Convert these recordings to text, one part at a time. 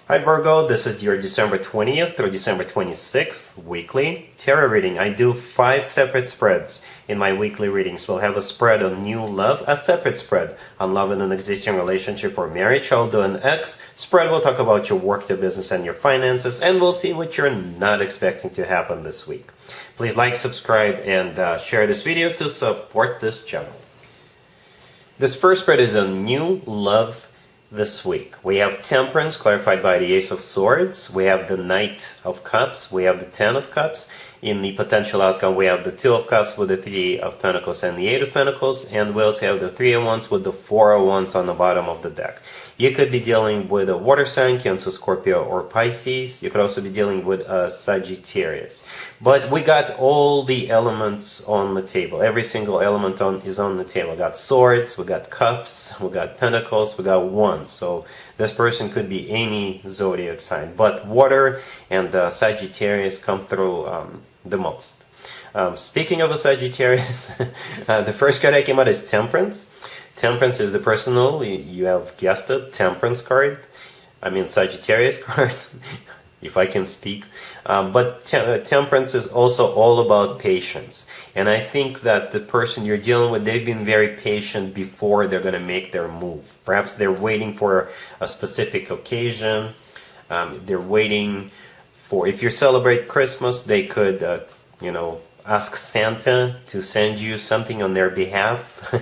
Hi Virgo, this is your December 20th through December 26th weekly tarot reading. I do 5 separate spreads in my weekly readings. We'll have a spread on new love, a separate spread on love in an existing relationship or marriage. I'll do an X spread. We'll talk about your work, your business, and your finances, and we'll see what you're not expecting to happen this week. Please like, subscribe, and share this video to support this channel. This first spread is on new love this week. We have Temperance, clarified by the Ace of Swords. We have the Knight of Cups. We have the Ten of Cups. In the potential outcome, we have the Two of Cups with the Three of Pentacles and the Eight of Pentacles. And we also have the Three of Wands with the Four of Wands on the bottom of the deck. You could be dealing with a water sign, Cancer, Scorpio, or Pisces. You could also be dealing with a Sagittarius. But we got all the elements on the table. Every single element is on the table. We got swords, we got cups, we got pentacles, we got wands. So this person could be any zodiac sign. But water and Sagittarius come through the most. Speaking of a Sagittarius, the first card I came out is Temperance. Temperance is the personal, you have guessed it, Temperance card. I mean Sagittarius card, if I can speak. But Temperance is also all about patience. And I think that the person you're dealing with, they've been very patient before they're going to make their move. Perhaps they're waiting for a specific occasion. They're waiting for, if you celebrate Christmas, they could, ask Santa to send you something on their behalf.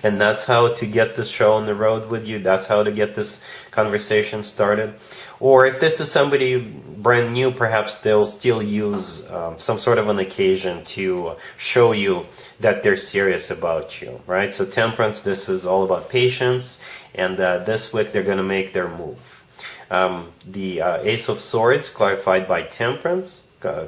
And that's how to get this show on the road with you. That's how to get this conversation started. Or if this is somebody brand new, perhaps they'll still use some sort of an occasion to show you that they're serious about you, right? So Temperance, this is all about patience. And this week they're going to make their move. The Ace of Swords, clarified by Temperance.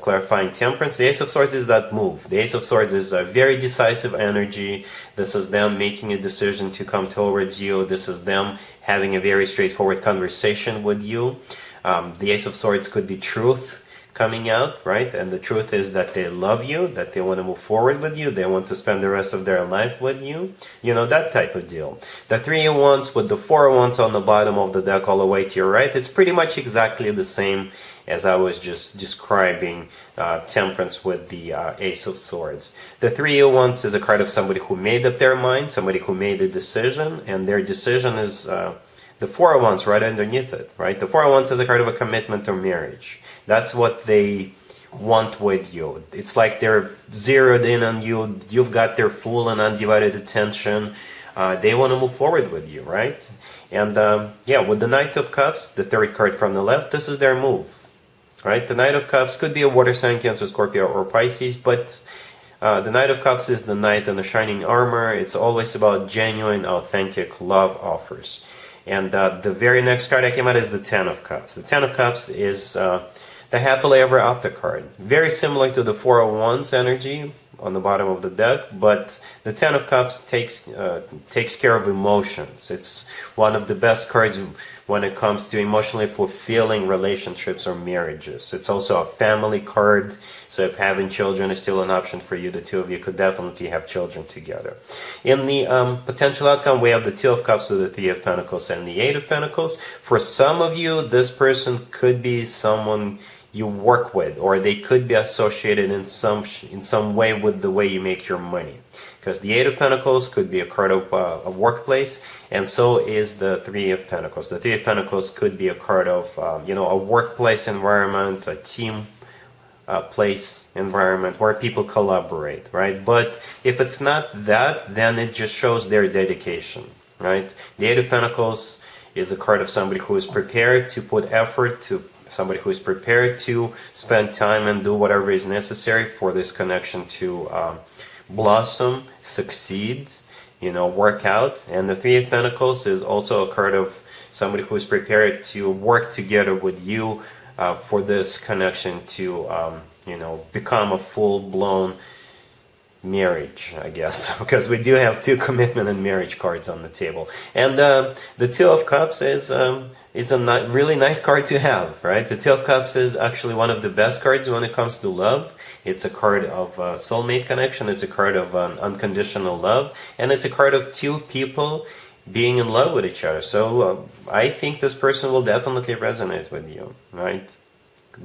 Clarifying Temperance, the Ace of Swords is that move. The Ace of Swords is a very decisive energy. This is them making a decision to come towards you. This is them having a very straightforward conversation with you. The Ace of Swords could be truth coming out, right? And the truth is that they love you, that they want to move forward with you, they want to spend the rest of their life with you, that type of deal. The Three of Wands with the Four of Wands on the bottom of the deck all the way to your right, it's pretty much exactly the same as I was just describing Temperance with the Ace of Swords. The Three of Wands is a card of somebody who made up their mind, somebody who made a decision, and their decision is the Four of Wands right underneath it, right? The Four of Wands is a card of a commitment or marriage. That's what they want with you. It's like they're zeroed in on you. You've got their full and undivided attention. They want to move forward with you, right? And with the Knight of Cups, the third card from the left, this is their move, right? The Knight of Cups could be a water sign, Cancer, Scorpio, or Pisces, but the Knight of Cups is the knight in the shining armor. It's always about genuine, authentic love offers. And the very next card I came out is the Ten of Cups. The Ten of Cups is the happily ever after card. Very similar to the Four of Wands energy on the bottom of the deck, but the Ten of Cups takes care of emotions. It's one of the best cards when it comes to emotionally fulfilling relationships or marriages. It's also a family card, so if having children is still an option for you, the two of you could definitely have children together. In the potential outcome, we have the Two of Cups with the Three of Pentacles and the Eight of Pentacles. For some of you, this person could be someone you work with, or they could be associated in some way with the way you make your money. Because the Eight of Pentacles could be a card of a workplace, and so is the Three of Pentacles. The Three of Pentacles could be a card of a workplace environment, a team place environment where people collaborate, right? But if it's not that, then it just shows their dedication, right? The Eight of Pentacles is a card of somebody who is prepared to put effort, to somebody who is prepared to spend time and do whatever is necessary for this connection to blossom, succeed, work out. And the Three of Pentacles is also a card of somebody who is prepared to work together with you for this connection to, become a full-blown marriage, I guess, because we do have two commitment and marriage cards on the table. And the Two of Cups is a really nice card to have, right? The Two of Cups is actually one of the best cards when it comes to love. It's a card of soulmate connection. It's a card of unconditional love. And it's a card of two people being in love with each other. So I think this person will definitely resonate with you, right?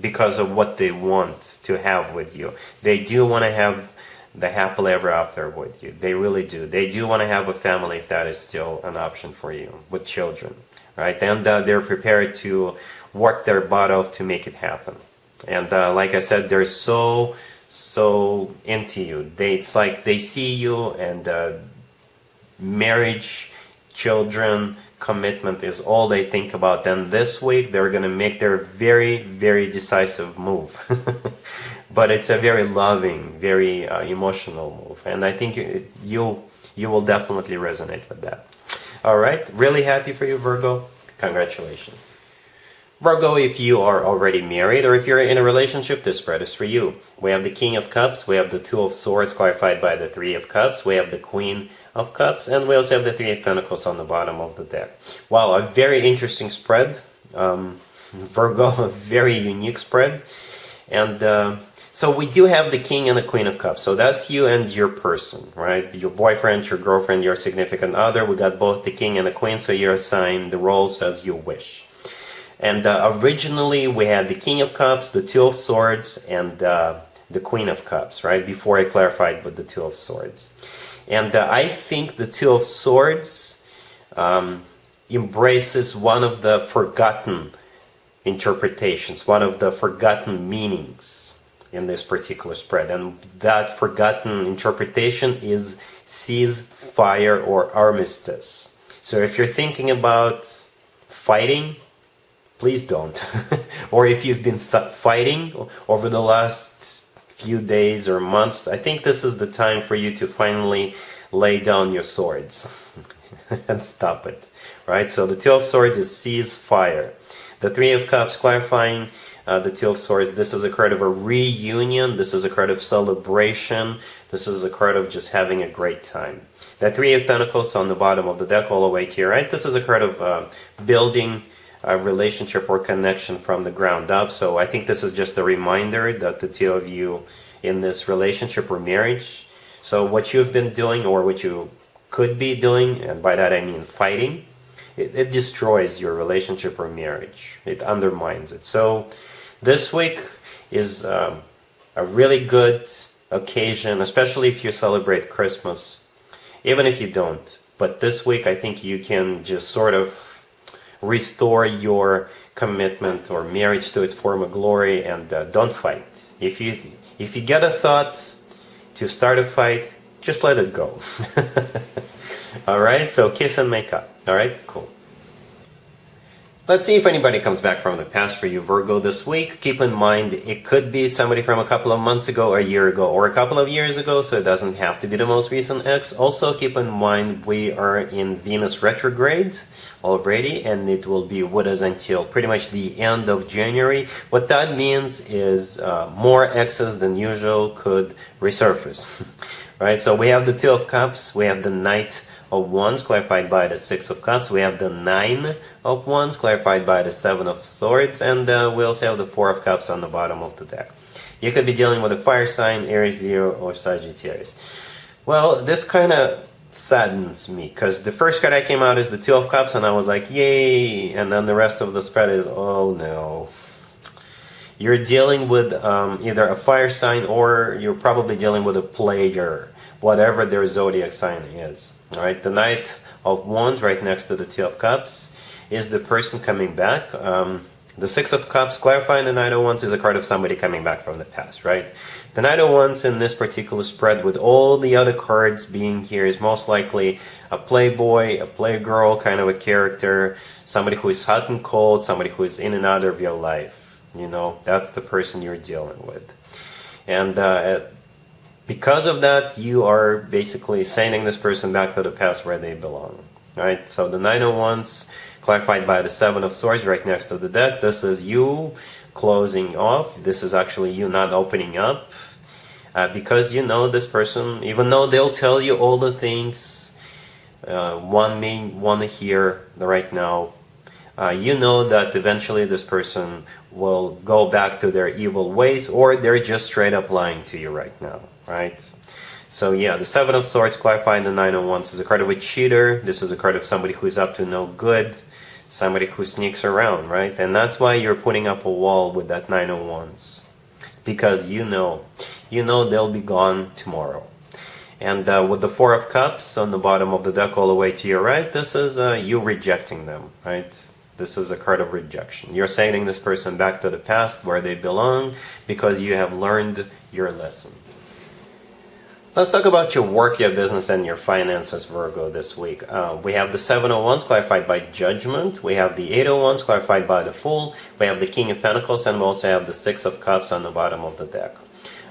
Because of what they want to have with you. They do want to have the happily ever after with you. They really do. They do want to have a family if that is still an option for you, with children, right? And they're prepared to work their butt off to make it happen. And like I said, they're so into you. It's like they see you, and marriage, children, commitment is all they think about. And this week they're going to make their very, very decisive move. But it's a very loving, very emotional move. And I think you will definitely resonate with that. All right. Really happy for you, Virgo. Congratulations. Virgo, if you are already married or if you're in a relationship, this spread is for you. We have the King of Cups, we have the Two of Swords clarified by the Three of Cups, we have the Queen of Cups, and we also have the Three of Pentacles on the bottom of the deck. Wow, a very interesting spread. Virgo, a very unique spread. And so we do have the King and the Queen of Cups. So that's you and your person, right? Your boyfriend, your girlfriend, your significant other. We got both the King and the Queen, so you're assigned the roles as you wish. And originally we had the King of Cups, the Two of Swords, and the Queen of Cups, right? Before I clarified with the Two of Swords. And I think the Two of Swords embraces one of the forgotten interpretations, one of the forgotten meanings in this particular spread. And that forgotten interpretation is ceasefire or armistice. So if you're thinking about fighting, please don't. Or if you've been fighting over the last few days or months, I think this is the time for you to finally lay down your swords and stop it, right? So the Two of Swords is ceasefire. The Three of Cups clarifying the Two of Swords. This is a card of a reunion. This is a card of celebration. This is a card of just having a great time. The Three of Pentacles on the bottom of the deck all the way to your right. This is a card of building a relationship or connection from the ground up. So I think this is just a reminder that the two of you in this relationship or marriage, so what you've been doing or what you could be doing, and by that I mean fighting, it destroys your relationship or marriage. It undermines it. So this week is a really good occasion, especially if you celebrate Christmas, even if you don't. But this week I think you can just sort of restore your commitment or marriage to its former glory, and don't fight. If you get a thought to start a fight, just let it go. All right, so kiss and make up. All right, cool. Let's see if anybody comes back from the past for you, Virgo, this week. Keep in mind, it could be somebody from a couple of months ago, a year ago, or a couple of years ago, so it doesn't have to be the most recent ex. Also, keep in mind, we are in Venus retrograde already, and it will be with us until pretty much the end of January. What that means is more exes than usual could resurface. Right, so we have the Two of Cups, we have the Knight of Wands clarified by the Six of Cups, we have the Nine of Wands clarified by the Seven of Swords, and we also have the Four of Cups on the bottom of the deck. You could be dealing with a fire sign, Aries, Leo, or Sagittarius. Well, this kind of saddens me, because the first card I came out is the Two of Cups, and I was like, yay, and then the rest of the spread is, oh no. You're dealing with either a fire sign, or you're probably dealing with a player, whatever their zodiac sign is. All right, the Knight of Wands right next to the Two of Cups is the person coming back. The Six of Cups clarifying the Knight of Wands is a card of somebody coming back from the past, right? The Knight of Wands in this particular spread, with all the other cards being here, is most likely a playboy, a playgirl kind of a character, somebody who is hot and cold, somebody who is in and out of your life. You know, that's the person you're dealing with. And because of that, you are basically sending this person back to the past where they belong. Right? So the Nine of Wands, clarified by the Seven of Swords right next to the deck. This is you closing off. This is actually you not opening up. Because you know this person, even though they'll tell you all the things one may want to hear right now, you know that eventually this person will go back to their evil ways, or they're just straight up lying to you right now, right? So yeah, the Seven of Swords clarifying the Nine of Wands is a card of a cheater. This is a card of somebody who's up to no good, somebody who sneaks around, right? And that's why you're putting up a wall with that Nine of Wands, because you know they'll be gone tomorrow. And with the Four of Cups on the bottom of the deck all the way to your right, this is you rejecting them, right? This is a card of rejection. You're sending this person back to the past where they belong because you have learned your lesson. Let's talk about your work, your business, and your finances, Virgo, this week. We have the Seven of Wands clarified by Judgment. We have the Eight of Wands clarified by the Fool. We have the King of Pentacles, and we also have the Six of Cups on the bottom of the deck.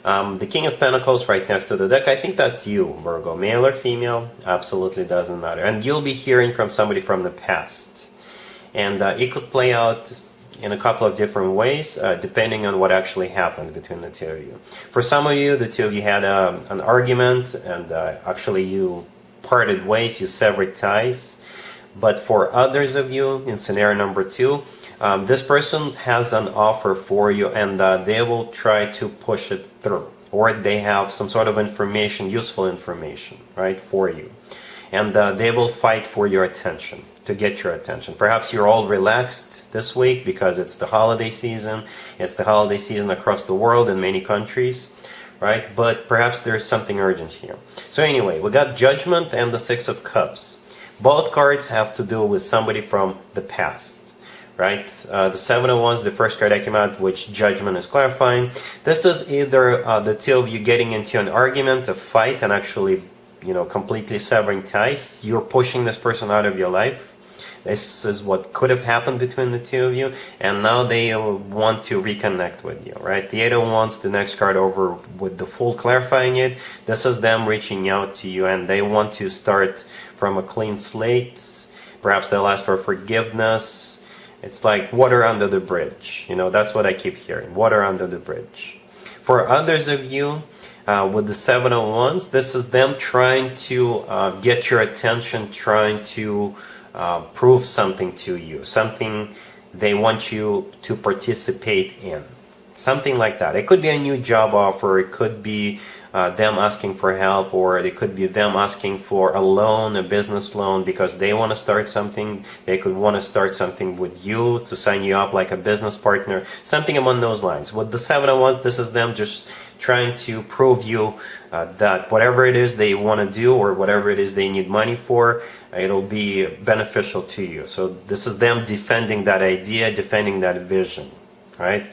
The King of Pentacles right next to the deck, I think that's you, Virgo. Male or female, absolutely doesn't matter. And you'll be hearing from somebody from the past. And it could play out in a couple of different ways, depending on what actually happened between the two of you. For some of you, the two of you had an argument, and actually you parted ways, you severed ties. But for others of you, in scenario number 2, this person has an offer for you, and they will try to push it through. Or they have some sort of information, useful information, right, for you. And they will fight for your attention, to get your attention. Perhaps you're all relaxed this week because it's the holiday season. It's the holiday season across the world in many countries, right? But perhaps there's something urgent here. So anyway, we got Judgment and the Six of Cups. Both cards have to do with somebody from the past, right? The Seven of Wands, the first card that came out, which Judgment is clarifying. This is either the two of you getting into an argument, a fight, and actually, completely severing ties. You're pushing this person out of your life. This is what could have happened between the two of you, and now they want to reconnect with you, right? The Eight of Wands, the next card over with the Fool clarifying it. This is them reaching out to you, and they want to start from a clean slate. Perhaps they'll ask for forgiveness. It's like water under the bridge. That's what I keep hearing, water under the bridge. For others of you, with the Seven of Wands, this is them trying to get your attention, trying to prove something to you, something they want you to participate in, something like that. It could be a new job offer, it could be them asking for help, or it could be them asking for a loan, a business loan, because they want to start something. They could want to start something with you, to sign you up like a business partner, something along those lines. With the Seven of Wands, this is them just trying to prove you that whatever it is they want to do, or whatever it is they need money for, it'll be beneficial to you. So this is them defending that idea, defending that vision, right?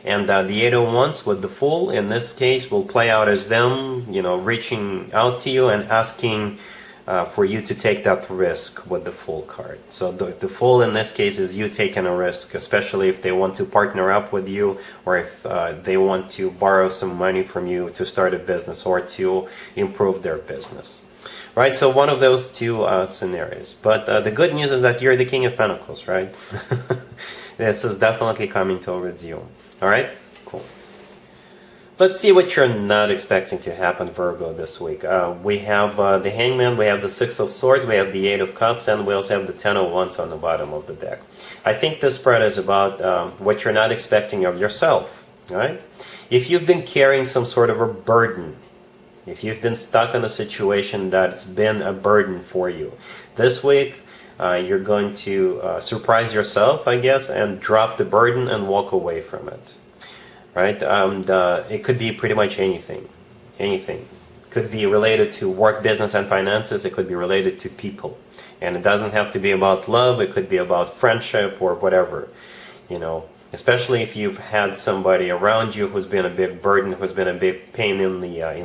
And the Eight of Wands with the Fool, in this case, will play out as them, reaching out to you and asking for you to take that risk with the Fool card. So the Fool in this case is you taking a risk, especially if they want to partner up with you, or if they want to borrow some money from you to start a business or to improve their business. Right, so one of those two scenarios. But the good news is that you're the King of Pentacles, right? This is definitely coming towards you. All right, cool. Let's see what you're not expecting to happen, Virgo, this week. We have the Hangman, we have the Six of Swords, we have the Eight of Cups, and we also have the Ten of Wands on the bottom of the deck. I think this spread is about what you're not expecting of yourself, all right? If you've been carrying some sort of a burden, if you've been stuck in a situation that's been a burden for you, this week you're going to surprise yourself, I guess, and drop the burden and walk away from it. Right? It could be pretty much anything. Anything. It could be related to work, business, and finances. It could be related to people. And it doesn't have to be about love. It could be about friendship or whatever. Especially if you've had somebody around you who's been a big burden, who's been a big pain in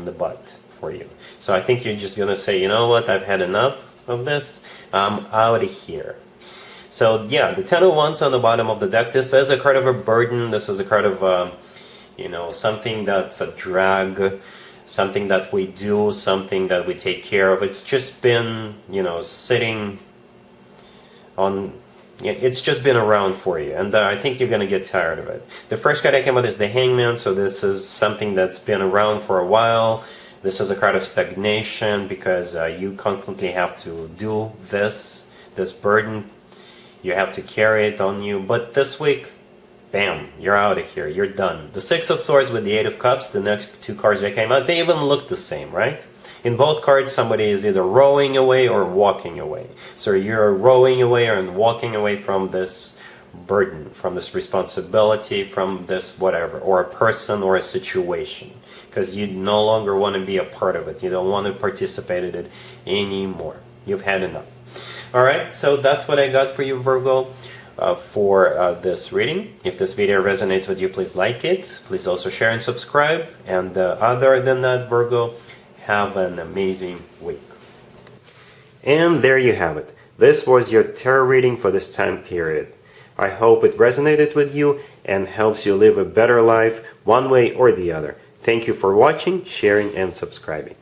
the butt for you. So I think you're just going to say, you know what, I've had enough of this. I'm out of here. So yeah, the Ten of Wands on the bottom of the deck, this is a card of a burden. This is a card of, something that's a drag, something that we do, something that we take care of. It's just been, sitting on... It's just been around for you, and I think you're going to get tired of it. The first card I came out is the Hangman, so this is something that's been around for a while. This is a card of stagnation, because you constantly have to do this burden. You have to carry it on you. But this week, bam, you're out of here. You're done. The Six of Swords with the Eight of Cups, the next two cards that came out, they even look the same, right? In both cards, somebody is either rowing away or walking away. So you're rowing away and walking away from this burden, from this responsibility, from this whatever, or a person or a situation, because you no longer want to be a part of it. You don't want to participate in it anymore. You've had enough. All right, so that's what I got for you, Virgo, for this reading. If this video resonates with you, please like it. Please also share and subscribe. And other than that, Virgo, have an amazing week. And there you have it. This was your tarot reading for this time period. I hope it resonated with you and helps you live a better life one way or the other. Thank you for watching, sharing, and subscribing.